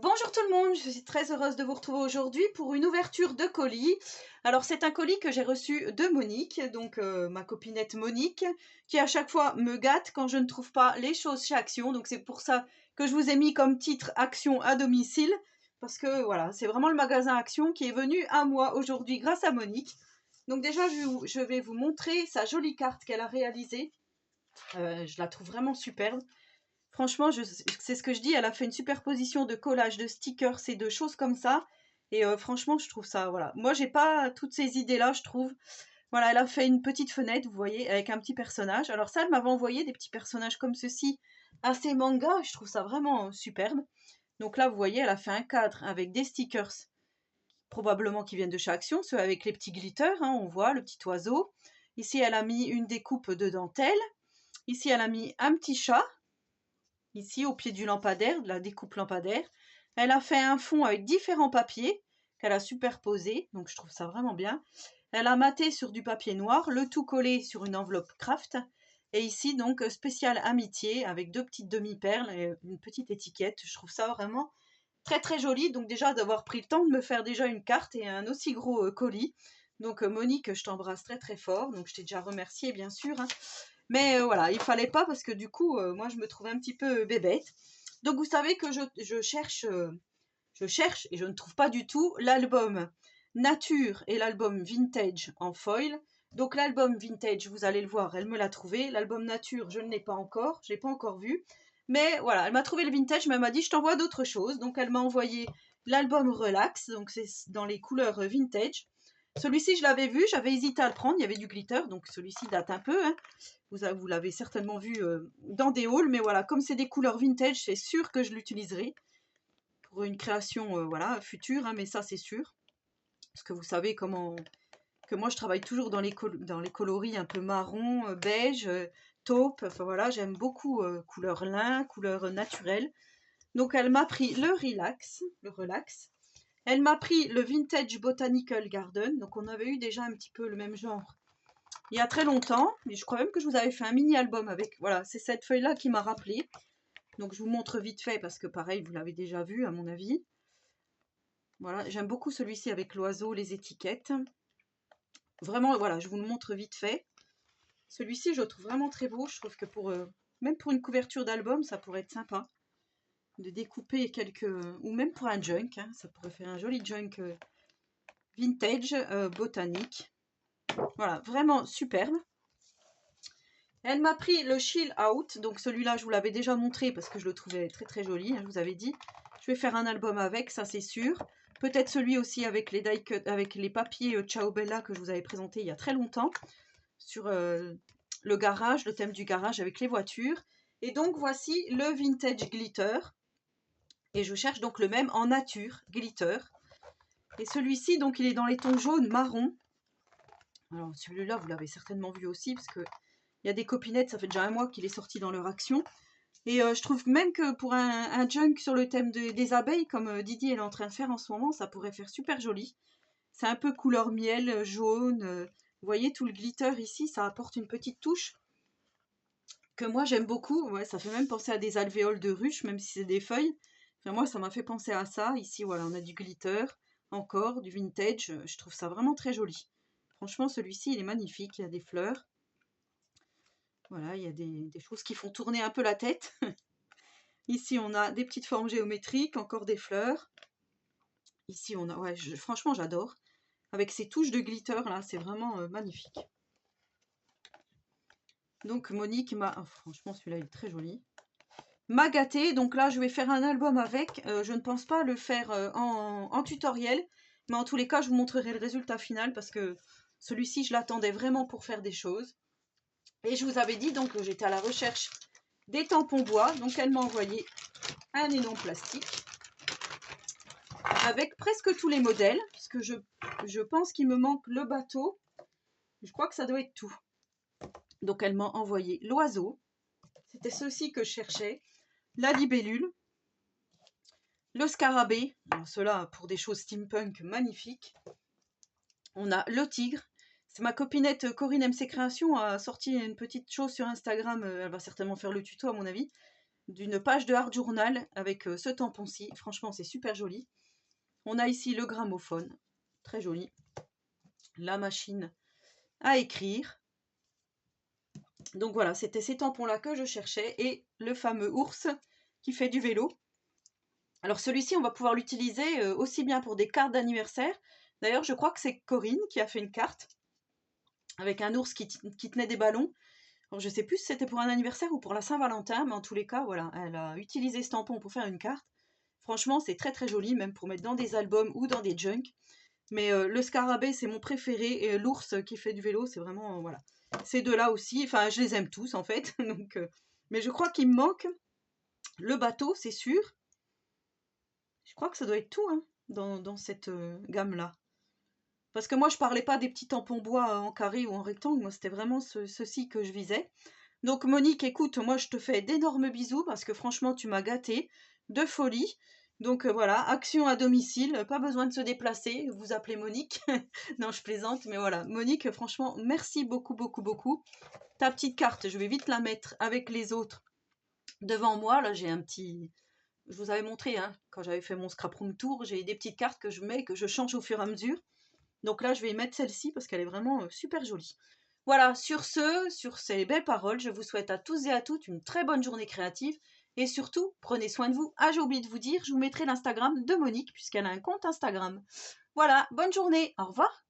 Bonjour tout le monde, je suis très heureuse de vous retrouver aujourd'hui pour une ouverture de colis. Alors c'est un colis que j'ai reçu de Monique, donc ma copinette Monique, qui à chaque fois me gâte quand je ne trouve pas les choses chez Action. Donc c'est pour ça que je vous ai mis comme titre Action à domicile, parce que voilà, c'est vraiment le magasin Action qui est venu à moi aujourd'hui grâce à Monique. Donc déjà je vais vous montrer sa jolie carte qu'elle a réalisée. Je la trouve vraiment superbe. Franchement, c'est ce que je dis, elle a fait une superposition de collage, de stickers et de choses comme ça. Et franchement, je trouve ça, voilà. Moi, j'ai pas toutes ces idées-là, je trouve. Voilà, elle a fait une petite fenêtre, vous voyez, avec un petit personnage. Alors ça, elle m'avait envoyé des petits personnages comme ceci, assez manga. Je trouve ça vraiment superbe. Donc là, vous voyez, elle a fait un cadre avec des stickers, probablement qui viennent de chez Action, ceux avec les petits glitters, hein, on voit le petit oiseau. Ici, elle a mis une découpe de dentelle. Ici, elle a mis un petit chat ici au pied du lampadaire, de la découpe lampadaire. Elle a fait un fond avec différents papiers qu'elle a superposés, donc je trouve ça vraiment bien. Elle a maté sur du papier noir, le tout collé sur une enveloppe craft. Et ici, donc, spécial amitié avec deux petites demi-perles et une petite étiquette. Je trouve ça vraiment très très joli. Donc déjà, d'avoir pris le temps de me faire déjà une carte et un aussi gros colis. Donc Monique, je t'embrasse très très fort. Donc je t'ai déjà remercié, bien sûr, hein. Mais voilà, il fallait pas parce que du coup, moi, je me trouvais un petit peu bébête. Donc vous savez que je cherche et je ne trouve pas du tout l'album Nature et l'album Vintage en foil. Donc l'album Vintage, vous allez le voir, elle me l'a trouvé. L'album Nature, je ne l'ai pas encore, je l'ai pas encore vu. Mais voilà, elle m'a trouvé le Vintage, mais elle m'a dit je t'envoie d'autres choses. Donc elle m'a envoyé l'album Relax, donc c'est dans les couleurs Vintage. Celui-ci, je l'avais vu, j'avais hésité à le prendre, il y avait du glitter, donc celui-ci date un peu, hein. Vous l'avez certainement vu dans des hauls, mais voilà, comme c'est des couleurs vintage, c'est sûr que je l'utiliserai pour une création voilà, future, hein, mais ça c'est sûr. Parce que vous savez comment que moi je travaille toujours dans dans les coloris un peu marron, beige, taupe, enfin voilà, j'aime beaucoup couleur lin, couleur naturelle. Donc elle m'a pris le relax. Elle m'a pris le Vintage Botanical Garden, donc on avait eu déjà un petit peu le même genre il y a très longtemps, mais je crois même que je vous avais fait un mini-album avec, voilà, c'est cette feuille-là qui m'a rappelé. Donc je vous montre vite fait parce que pareil, vous l'avez déjà vu à mon avis. Voilà, j'aime beaucoup celui-ci avec l'oiseau, les étiquettes. Vraiment, voilà, je vous le montre vite fait. Celui-ci, je le trouve vraiment très beau. Je trouve que même pour une couverture d'album, ça pourrait être sympa de découper quelques, ou même pour un junk, hein, ça pourrait faire un joli junk vintage botanique. Voilà, vraiment superbe. Elle m'a pris le Chill Out, donc celui-là je vous l'avais déjà montré parce que je le trouvais très très joli, hein, je vous avais dit. Je vais faire un album avec, ça c'est sûr. Peut-être celui aussi avec les die cut, avec les papiers Ciao Bella que je vous avais présenté il y a très longtemps sur le garage, le thème du garage avec les voitures. Et donc voici le Vintage Glitter. Et je cherche donc le même en nature, glitter. Et celui-ci, donc il est dans les tons jaune, marron. Alors celui-là, vous l'avez certainement vu aussi parce que il y a des copinettes, ça fait déjà un mois qu'il est sorti dans leur action. Et je trouve même que pour un junk sur le thème des abeilles, comme Didi elle est en train de faire en ce moment, ça pourrait faire super joli. C'est un peu couleur miel, jaune. Vous voyez tout le glitter ici, ça apporte une petite touche que moi j'aime beaucoup. Ouais, ça fait même penser à des alvéoles de ruche, même si c'est des feuilles. Enfin, moi, ça m'a fait penser à ça. Ici, voilà, on a du glitter, encore, du vintage. Je trouve ça vraiment très joli. Franchement, celui-ci, il est magnifique. Il y a des fleurs. Voilà, il y a des choses qui font tourner un peu la tête. Ici, on a des petites formes géométriques, encore des fleurs. Ici, on a... Ouais, franchement, j'adore. Avec ces touches de glitter, là, c'est vraiment magnifique. Donc, Monique m'a... Oh, franchement, celui-là, il est très joli. M'a gâté. Donc là, je vais faire un album avec. Je ne pense pas le faire en tutoriel. Mais en tous les cas, je vous montrerai le résultat final parce que celui-ci, je l'attendais vraiment pour faire des choses. Et je vous avais dit donc que j'étais à la recherche des tampons bois. Donc, elle m'a envoyé un énorme plastique avec presque tous les modèles, puisque je pense qu'il me manque le bateau. Je crois que ça doit être tout. Donc elle m'a envoyé l'oiseau. C'était ceci que je cherchais. La libellule. Le scarabée. Alors cela pour des choses steampunk magnifiques. On a le tigre. C'est ma copinette Corinne MC Création a sorti une petite chose sur Instagram. Elle va certainement faire le tuto à mon avis. d'une page de Art Journal avec ce tampon-ci. Franchement, c'est super joli. On a ici le gramophone, très joli. La machine à écrire. Donc voilà, c'était ces tampons-là que je cherchais. Et le fameux ours qui fait du vélo. Alors celui-ci, on va pouvoir l'utiliser aussi bien pour des cartes d'anniversaire. D'ailleurs, je crois que c'est Corinne qui a fait une carte avec un ours qui tenait des ballons. Alors, je sais plus si c'était pour un anniversaire ou pour la Saint-Valentin, mais en tous les cas, voilà, elle a utilisé ce tampon pour faire une carte. Franchement, c'est très très joli, même pour mettre dans des albums ou dans des junks. Mais le scarabée, c'est mon préféré, et l'ours qui fait du vélo, c'est vraiment, voilà. Ces deux-là aussi, enfin, je les aime tous, en fait. Donc, mais je crois qu'il me manque le bateau, c'est sûr. Je crois que ça doit être tout, hein, dans cette gamme-là. Parce que moi, je parlais pas des petits tampons bois en carré ou en rectangle, moi, c'était vraiment ceci que je visais. Donc Monique, écoute, moi je te fais d'énormes bisous parce que franchement tu m'as gâtée de folie. Donc voilà, action à domicile, pas besoin de se déplacer, vous appelez Monique. Non, je plaisante, mais voilà. Monique, franchement, merci beaucoup, beaucoup, beaucoup. Ta petite carte, je vais vite la mettre avec les autres devant moi. Là, j'ai un petit... Je vous avais montré, hein, quand j'avais fait mon scrap room tour, j'ai des petites cartes que je mets, que je change au fur et à mesure. Donc là, je vais mettre celle-ci parce qu'elle est vraiment super jolie. Voilà, sur ces belles paroles, je vous souhaite à tous et à toutes une très bonne journée créative. Et surtout, prenez soin de vous. Ah, j'ai oublié de vous dire, je vous mettrai l'Instagram de Monique puisqu'elle a un compte Instagram. Voilà, bonne journée, au revoir.